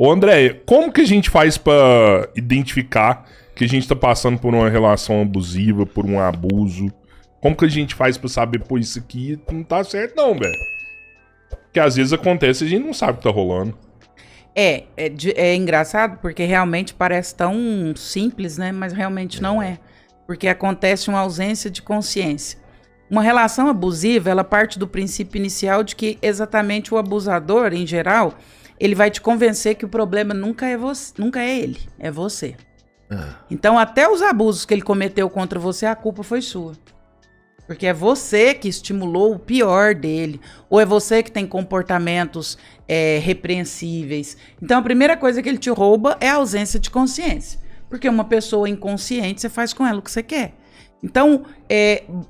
Ô, André, como que a gente faz pra identificar que a gente tá passando por uma relação abusiva, por um abuso? Como que a gente faz pra saber, pô, isso aqui não tá certo não, velho? Porque às vezes acontece e a gente não sabe o que tá rolando. É engraçado porque realmente parece tão simples, né? Mas realmente não é. Porque acontece uma ausência de consciência. Uma relação abusiva, ela parte do princípio inicial de que exatamente o abusador, em geral, ele vai te convencer que o problema nunca é ele, é você. Então, até os abusos que ele cometeu contra você, a culpa foi sua. Porque é você que estimulou o pior dele. Ou é você que tem comportamentos repreensíveis. Então, a primeira coisa que ele te rouba é a ausência de consciência. Porque uma pessoa inconsciente, você faz com ela o que você quer. Então,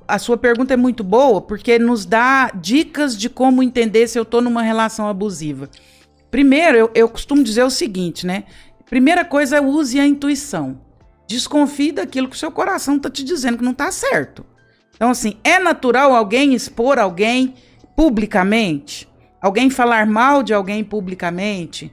a sua pergunta é muito boa, porque nos dá dicas de como entender se eu estou numa relação abusiva. Primeiro, eu costumo dizer o seguinte, né? Primeira coisa, use a intuição. Desconfie daquilo que o seu coração está te dizendo que não está certo. Então, assim, é natural alguém expor alguém publicamente? Alguém falar mal de alguém publicamente?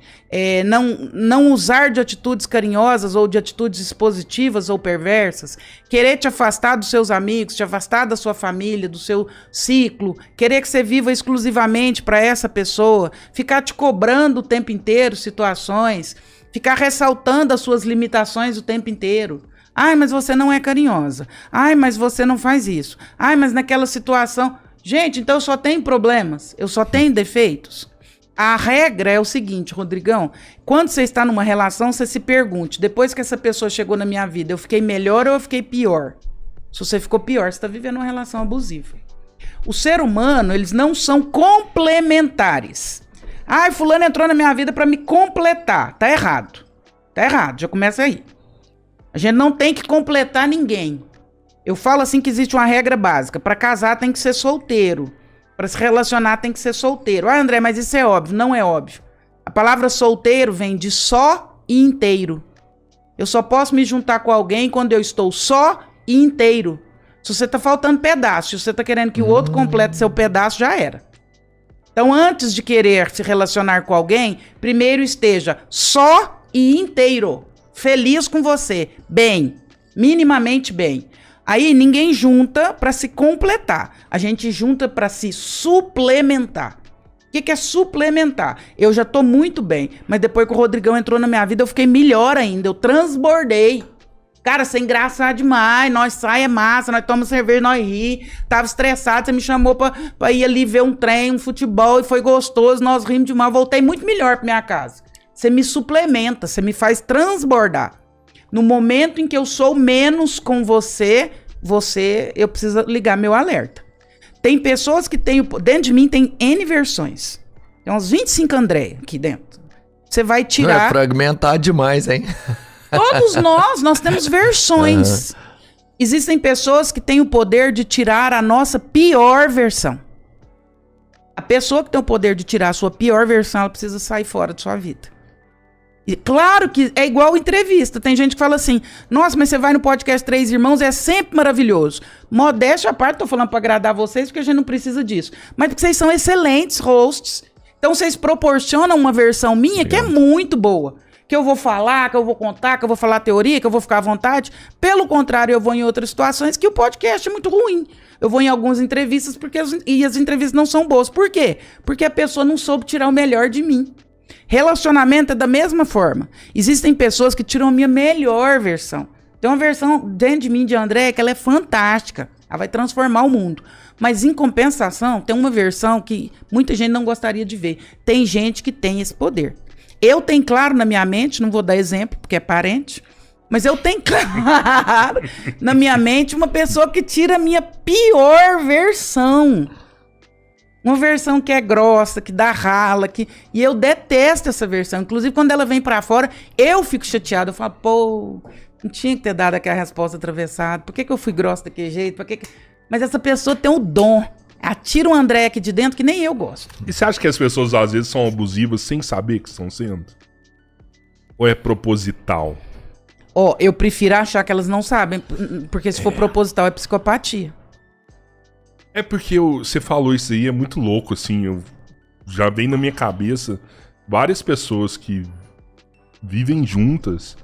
Não usar de atitudes carinhosas ou de atitudes expositivas ou perversas? Querer te afastar dos seus amigos, te afastar da sua família, do seu ciclo? Querer que você viva exclusivamente para essa pessoa? Ficar te cobrando o tempo inteiro situações? Ficar ressaltando as suas limitações o tempo inteiro? Ai, mas você não é carinhosa. Ai, mas você não faz isso. Ai, mas naquela situação... Gente, então eu só tenho problemas, eu só tenho defeitos. A regra é o seguinte, Rodrigão, quando você está numa relação, você se pergunte, depois que essa pessoa chegou na minha vida, eu fiquei melhor ou eu fiquei pior? Se você ficou pior, você está vivendo uma relação abusiva. O ser humano, eles não são complementares. Ai, fulano entrou na minha vida para me completar. Tá errado, já começa aí. A gente não tem que completar ninguém. Eu falo assim que existe uma regra básica. Para casar tem que ser solteiro. Para se relacionar tem que ser solteiro. Ah, André, mas isso é óbvio. Não é óbvio. A palavra solteiro vem de só e inteiro. Eu só posso me juntar com alguém quando eu estou só e inteiro. Se você tá faltando pedaço, se você tá querendo que o outro complete seu pedaço, já era. Então, antes de querer se relacionar com alguém, primeiro esteja só e inteiro. Feliz com você. Bem. Minimamente bem. Aí ninguém junta para se completar. A gente junta para se suplementar. O que é suplementar? Eu já tô muito bem, mas depois que o Rodrigão entrou na minha vida, eu fiquei melhor ainda. Eu transbordei. Cara, você é engraçado demais. Nós sai, é massa. Nós tomamos cerveja, nós ri. Tava estressado, você me chamou pra ir ali ver um trem, um futebol, e foi gostoso. Nós rimos demais. Voltei muito melhor pra minha casa. Você me suplementa, você me faz transbordar. No momento em que eu sou menos com você, eu preciso ligar meu alerta. Tem pessoas que têm... Dentro de mim tem N versões. Tem uns 25 André aqui dentro. Você vai tirar... Não é fragmentar demais, hein? Todos nós temos versões. Existem pessoas que têm o poder de tirar a nossa pior versão. A pessoa que tem o poder de tirar a sua pior versão, ela precisa sair fora de sua vida. E claro que é igual entrevista. Tem gente que fala assim, nossa, mas você vai no podcast Três Irmãos, é sempre maravilhoso. Modéstia à parte, tô falando pra agradar vocês, porque a gente não precisa disso. Mas porque vocês são excelentes hosts. Então vocês proporcionam uma versão minha que é muito boa. Que eu vou falar, que eu vou contar, que eu vou falar teoria, que eu vou ficar à vontade. Pelo contrário, eu vou em outras situações que o podcast é muito ruim. Eu vou em algumas entrevistas e as entrevistas não são boas. Por quê? Porque a pessoa não soube tirar o melhor de mim. Relacionamento é da mesma forma. Existem pessoas que tiram a minha melhor versão. Tem uma versão dentro de mim, de André, que ela é fantástica. Ela vai transformar o mundo. Mas, em compensação, tem uma versão que muita gente não gostaria de ver. Tem gente que tem esse poder. Eu tenho claro na minha mente, não vou dar exemplo, porque é parente, mas eu tenho claro na minha mente uma pessoa que tira a minha pior versão. Uma versão que é grossa, que dá rala, e eu detesto essa versão. Inclusive, quando ela vem pra fora, eu fico chateada. Eu falo, pô, não tinha que ter dado aquela resposta atravessada. Por que eu fui grossa daquele jeito? Mas essa pessoa tem o dom. Atira o André aqui de dentro que nem eu gosto. E você acha que as pessoas às vezes são abusivas sem saber que estão sendo? Ou é proposital? Eu prefiro achar que elas não sabem, porque se for proposital é psicopatia. É porque você falou isso aí, é muito louco, assim, já vem na minha cabeça várias pessoas que vivem juntas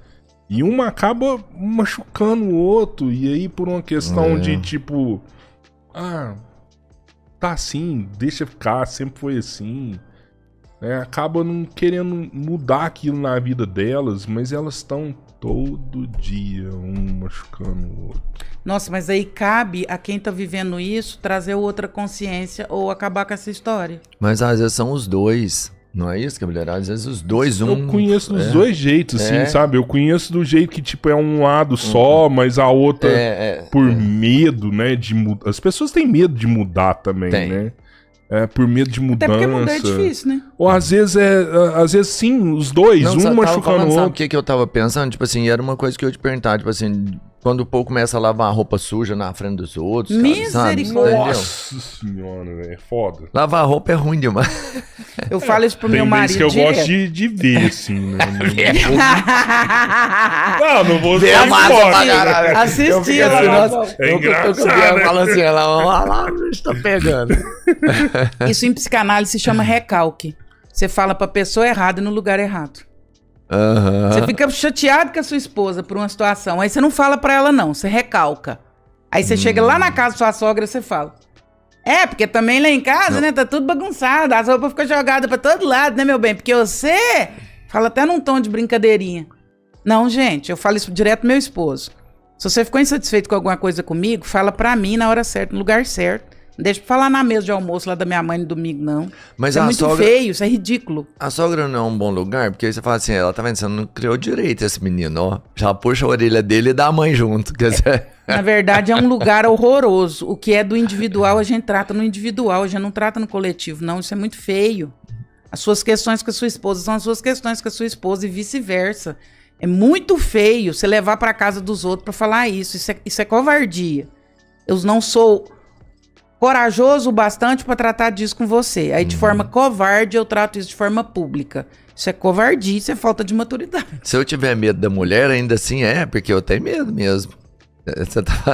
e uma acaba machucando o outro. E aí, por uma questão de tipo, tá assim, deixa ficar, sempre foi assim. Acaba não querendo mudar aquilo na vida delas, mas elas estão todo dia um machucando o outro. Nossa, mas aí cabe a quem tá vivendo isso trazer outra consciência ou acabar com essa história. Mas às vezes são os dois. Não é isso, Gabriel? Às vezes os dois, Eu conheço dos dois jeitos, assim, sabe? Eu conheço do jeito que, tipo, é um lado só, mas a outra, por medo, né, de mudar. As pessoas têm medo de mudar também, né? Por medo de mudança. Até porque mudar é difícil, né? Ou às vezes sim, os dois, um machucando o outro. Sabe o que eu tava pensando? Tipo assim, era uma coisa que eu ia te perguntar, tipo assim, quando o povo começa a lavar a roupa suja na frente dos outros, misericórdia. Nossa senhora, velho, é foda. Lavar a roupa é ruim demais. Eu falo isso pro meu marido. Tem vezes que eu gosto de ver, assim, né? Não vou ver a massa pra caralho. Assistir ela. É engraçado. Eu falo assim, ela está pegando. Isso em psicanálise se chama recalque. Você fala pra pessoa errada e no lugar errado. Você fica chateado com a sua esposa por uma situação. Aí você não fala pra ela, não. Você recalca. Aí você chega lá na casa da sua sogra e você fala. Porque também lá em casa, né, tá tudo bagunçado. As roupas ficam jogadas pra todo lado, né, meu bem? Porque você fala até num tom de brincadeirinha. Não, gente, eu falo isso direto pro meu esposo. Se você ficou insatisfeito com alguma coisa comigo, fala pra mim na hora certa, no lugar certo. Não deixa pra falar na mesa de almoço lá da minha mãe no domingo, não. Mas isso é muito feio, isso é ridículo. A sogra não é um bom lugar, porque aí você fala assim, ela tá vendo, você não criou direito esse menino, ó. Já puxa a orelha dele e dá a mãe junto, quer dizer... Na verdade, é um lugar horroroso. O que é do individual, a gente trata no individual, a gente não trata no coletivo, não. Isso é muito feio. As suas questões com a sua esposa são as suas questões com a sua esposa e vice-versa. É muito feio você levar pra casa dos outros pra falar isso. Isso é covardia. Eu não sou corajoso o bastante pra tratar disso com você. Aí, de forma covarde, eu trato isso de forma pública. Isso é covardia, isso é falta de maturidade. Se eu tiver medo da mulher, ainda assim porque eu tenho medo mesmo.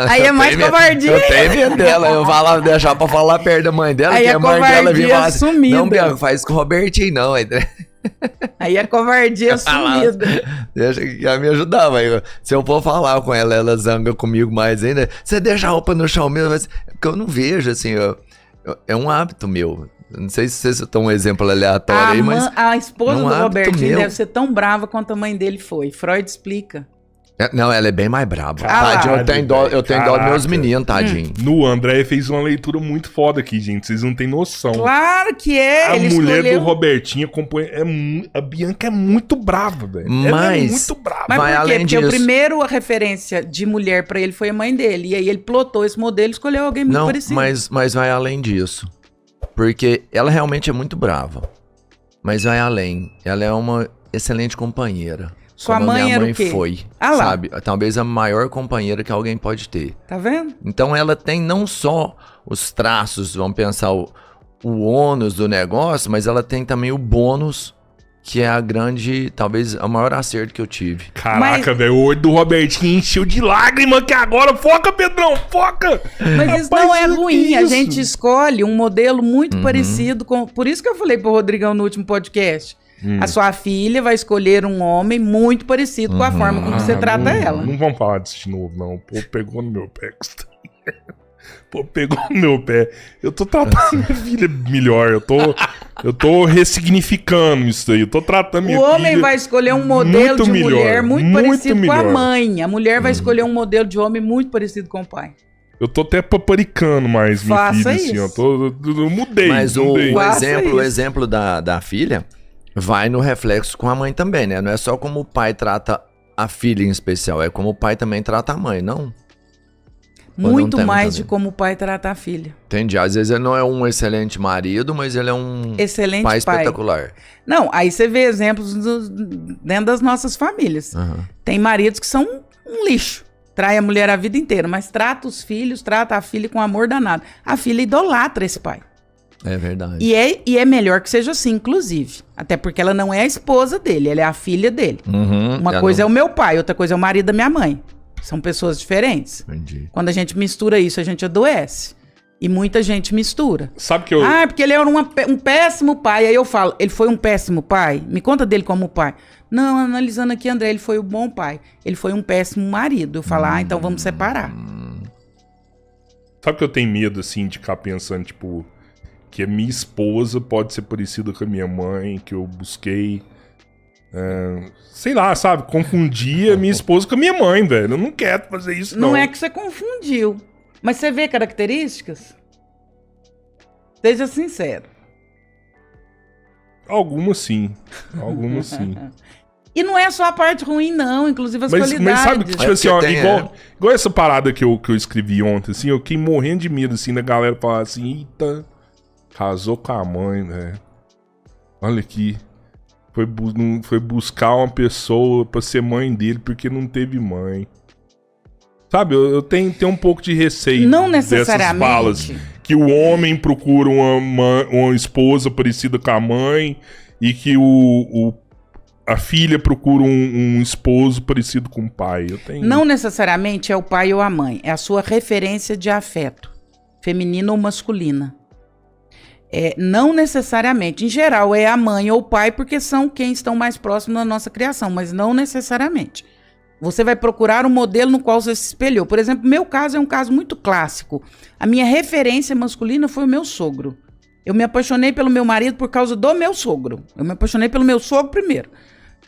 Aí é mais covardia. Eu tenho medo dela. Eu vou deixar pra falar perto da mãe dela. Aí que a mãe dela vir falar assim, sumida. não, Bianca, faz com o Robertinho, não. Aí a covardia sumida. Deixa que ela me ajudar, mas se eu for falar com ela, ela zanga comigo mais ainda. Você deixa a roupa no chão mesmo, mas porque eu não vejo, assim, é um hábito meu. Não sei se vocês estão um exemplo aleatório aí, mas... A esposa do Robertinho deve ser tão brava quanto a mãe dele foi. Freud explica. Não, ela é bem mais braba. Tadinho, eu tenho dó dos meus meninos, tadinho. No André fez uma leitura muito foda aqui, gente. Vocês não têm noção. Claro que é. A mulher do Robertinho acompanha. A Bianca é muito brava, velho. Ela é muito brava. Mas por quê? Porque o primeiro a referência de mulher pra ele foi a mãe dele. E aí ele plotou esse modelo e escolheu alguém muito parecido. Mas vai além disso. Porque ela realmente é muito brava. Mas vai além. Ela é uma excelente companheira. Sua mãe era o quê? Foi, sabe? Talvez a maior companheira que alguém pode ter. Tá vendo? Então ela tem não só os traços, vamos pensar o ônus do negócio, mas ela tem também o bônus, que é a grande, talvez a maior acerto que eu tive. Caraca, velho, o olho do Robertinho encheu de lágrima que agora. Foca, Pedrão, foca! Mas isso não é ruim, a gente escolhe um modelo muito parecido com... Por isso que eu falei pro Rodrigão no último podcast. A sua filha vai escolher um homem muito parecido com a forma como você trata ela. Não vamos falar disso de novo, não. Pô, pegou no meu pé. Pô, pegou no meu pé. Eu tô tratando minha filha melhor. Eu tô ressignificando isso aí. Eu tô tratando minha filha. O homem vai escolher um modelo de mulher muito parecido com a mãe. A mulher vai escolher um modelo de homem muito parecido com o pai. Eu tô até paparicando mais minha filha, isso. assim, eu mudei. Mas o exemplo da filha vai no reflexo com a mãe também, né? Não é só como o pai trata a filha em especial, é como o pai também trata a mãe, não? Muito mais de como o pai trata a filha. Entendi. Às vezes ele não é um excelente marido, mas ele é um excelente pai espetacular. Não, aí você vê exemplos dentro das nossas famílias. Tem maridos que são um lixo. Trai a mulher a vida inteira, mas trata os filhos, trata a filha com amor danado. A filha idolatra esse pai. É verdade. E é melhor que seja assim, inclusive. Até porque ela não é a esposa dele, ela é a filha dele. Uma coisa é o meu pai, outra coisa é o marido da minha mãe. São pessoas diferentes. Entendi. Quando a gente mistura isso, a gente adoece. E muita gente mistura. Sabe que eu... porque ele era um péssimo pai. Aí eu falo, ele foi um péssimo pai? Me conta dele como pai. Não, analisando aqui, André, ele foi um bom pai. Ele foi um péssimo marido. Eu falo, então vamos separar. Sabe que eu tenho medo, assim, de ficar pensando, tipo, que a minha esposa pode ser parecida com a minha mãe, que eu busquei... sei lá, sabe? Confundir a minha esposa com a minha mãe, velho. Eu não quero fazer isso, não. Não é que você confundiu. Mas você vê características? Seja sincero. Algumas sim. Algumas sim. E não é só a parte ruim, não. Inclusive as qualidades. Mas sabe que, tipo assim, ó, igual essa parada que eu escrevi ontem, assim, eu fiquei morrendo de medo, assim, da galera falar assim, eita, casou com a mãe, velho. Olha aqui. Foi buscar uma pessoa pra ser mãe dele porque não teve mãe. Sabe, eu tenho um pouco de receio não necessariamente. Dessas falas. Que o homem procura uma esposa parecida com a mãe e que a filha procura um esposo parecido com o pai. Não necessariamente é o pai ou a mãe, é a sua referência de afeto, feminina ou masculina. Não necessariamente, em geral é a mãe ou o pai porque são quem estão mais próximos da nossa criação, mas não necessariamente. Você vai procurar um modelo no qual você se espelhou. Por exemplo, meu caso é um caso muito clássico. A minha referência masculina foi o meu sogro. Eu me apaixonei pelo meu marido por causa do meu sogro. Eu me apaixonei pelo meu sogro primeiro.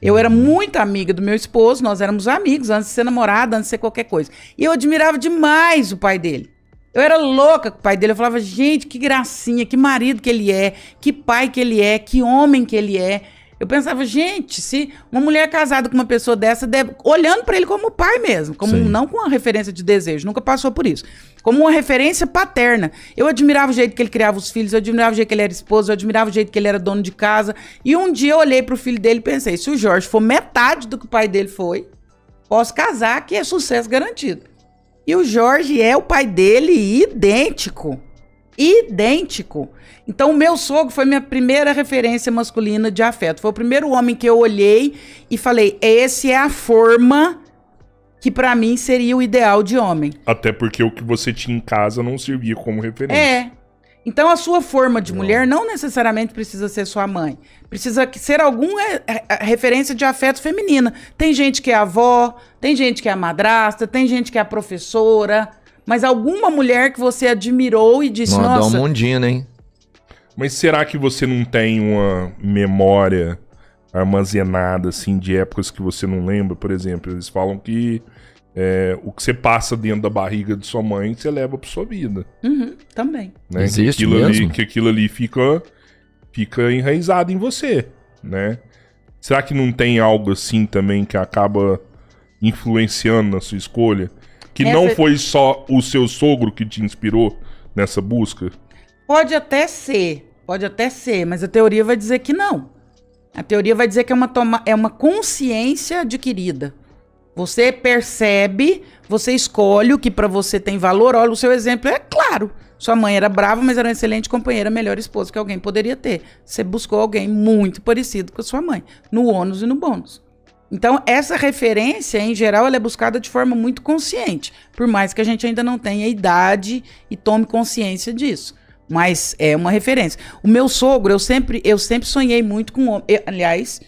Eu era muito amiga do meu esposo, nós éramos amigos antes de ser namorada, antes de ser qualquer coisa. E eu admirava demais o pai dele. Eu era louca com o pai dele. Eu falava, gente, que gracinha, que marido que ele é, que pai que ele é, que homem que ele é. Eu pensava, gente, se uma mulher casada com uma pessoa dessa, olhando pra ele como pai mesmo, não com uma referência de desejo, nunca passou por isso, como uma referência paterna. Eu admirava o jeito que ele criava os filhos, eu admirava o jeito que ele era esposo, eu admirava o jeito que ele era dono de casa. E um dia eu olhei pro filho dele e pensei, se o Jorge for metade do que o pai dele foi, posso casar, que é sucesso garantido. E o Jorge é o pai dele idêntico. Idêntico. Então, o meu sogro foi minha primeira referência masculina de afeto. Foi o primeiro homem que eu olhei e falei, esse é a forma que pra mim seria o ideal de homem. Até porque o que você tinha em casa não servia como referência. Então, a sua forma de mulher não necessariamente precisa ser sua mãe. Precisa ser alguma referência de afeto feminina. Tem gente que é avó, tem gente que é a madrasta, tem gente que é a professora... Mas alguma mulher que você admirou e disse, nossa... Mandou um mundinho, hein? Mas será que você não tem uma memória armazenada, assim, de épocas que você não lembra? Por exemplo, eles falam que o que você passa dentro da barriga de sua mãe, você leva pra sua vida. Também. Né? Existe mesmo? Que aquilo ali fica enraizado em você, né? Será que não tem algo assim também que acaba influenciando na sua escolha? Que não foi só o seu sogro que te inspirou nessa busca? Pode até ser, mas a teoria vai dizer que não. A teoria vai dizer que é uma consciência adquirida. Você percebe, você escolhe o que pra você tem valor. Olha, o seu exemplo é claro. Sua mãe era brava, mas era uma excelente companheira, melhor esposa que alguém poderia ter. Você buscou alguém muito parecido com a sua mãe, no ônus e no bônus. Então, essa referência, em geral, ela é buscada de forma muito consciente, por mais que a gente ainda não tenha idade e tome consciência disso. Mas é uma referência. O meu sogro, eu sempre sonhei muito com homem. Aliás,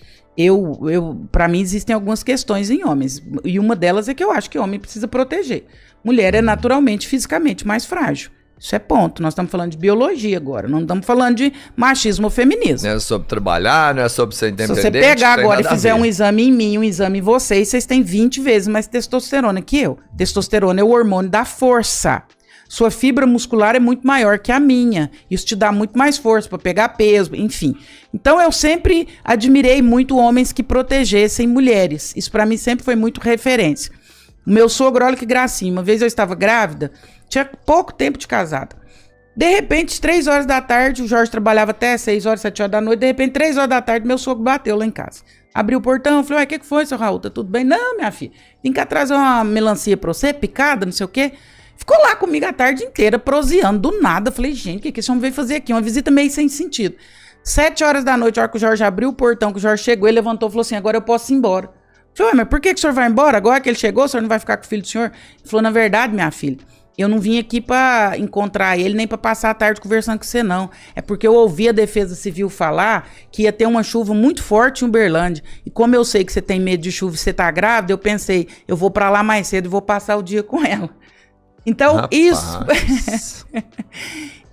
para mim existem algumas questões em homens, e uma delas é que eu acho que homem precisa proteger. Mulher é naturalmente, fisicamente mais frágil. Isso é ponto. Nós estamos falando de biologia agora. Não estamos falando de machismo ou feminismo. Não é sobre trabalhar, não é sobre ser independente. Se você pegar agora e fizer um exame em mim, um exame em vocês têm 20 vezes mais testosterona que eu. Testosterona é o hormônio da força. Sua fibra muscular é muito maior que a minha. Isso te dá muito mais força para pegar peso, enfim. Então eu sempre admirei muito homens que protegessem mulheres. Isso para mim sempre foi muito referência. O meu sogro, olha que gracinha. Uma vez eu estava grávida, tinha pouco tempo de casada. De repente, 3 horas da tarde, o Jorge trabalhava até 6 horas, 7 horas da noite. De repente, 3 horas da tarde, meu sogro bateu lá em casa. Abriu o portão, falei, ué, o que foi, seu Raul? Tá tudo bem? Não, minha filha, vim cá trazer uma melancia pra você, picada, não sei o quê. Ficou lá comigo a tarde inteira, proseando, do nada. Falei, gente, o que esse homem veio fazer aqui? Uma visita meio sem sentido. 7 horas da noite, a hora que o Jorge abriu o portão, que o Jorge chegou, ele levantou e falou assim, agora eu posso ir embora. Falei, ué, mas por que o senhor vai embora? Agora que ele chegou, o senhor não vai ficar com o filho do senhor? Ele falou, na verdade, minha filha, Eu não vim aqui pra encontrar ele, nem pra passar a tarde conversando com você, não. É porque eu ouvi a Defesa Civil falar que ia ter uma chuva muito forte em Uberlândia. E como eu sei que você tem medo de chuva e você tá grávida, eu pensei, eu vou pra lá mais cedo e vou passar o dia com ela. Então, Rapaz.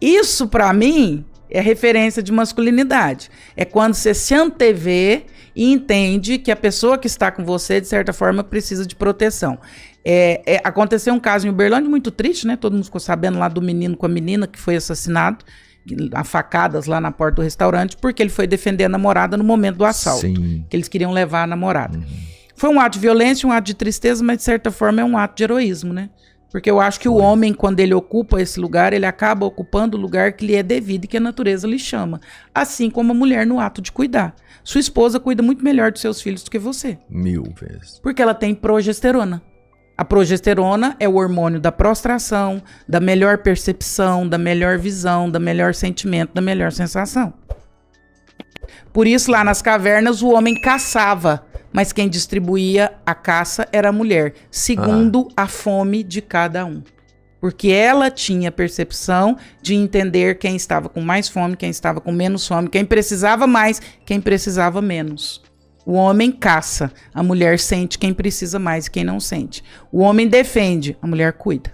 isso pra mim é referência de masculinidade. É quando você se antevê e entende que a pessoa que está com você, de certa forma, precisa de proteção. Aconteceu um caso em Uberlândia muito triste, né? Todo mundo ficou sabendo lá do menino com a menina que foi assassinado, a facadas lá na porta do restaurante, porque ele foi defender a namorada no momento do assalto. Sim. Que eles queriam levar a namorada. Foi um ato de violência, um ato de tristeza, mas de certa forma é um ato de heroísmo, né? Porque eu acho que o homem, quando ele ocupa esse lugar, ele acaba ocupando o lugar que lhe é devido e que a natureza lhe chama. Assim como a mulher no ato de cuidar. Sua esposa cuida muito melhor dos seus filhos do que você. 1000 vezes. Porque ela tem progesterona. A progesterona é o hormônio da prostração, da melhor percepção, da melhor visão, da melhor sentimento, da melhor sensação. Por isso, lá nas cavernas, o homem caçava, mas quem distribuía a caça era a mulher, segundo a fome de cada um. Porque ela tinha percepção de entender quem estava com mais fome, quem estava com menos fome, quem precisava mais, quem precisava menos. O homem caça, a mulher sente quem precisa mais e quem não sente. O homem defende, a mulher cuida.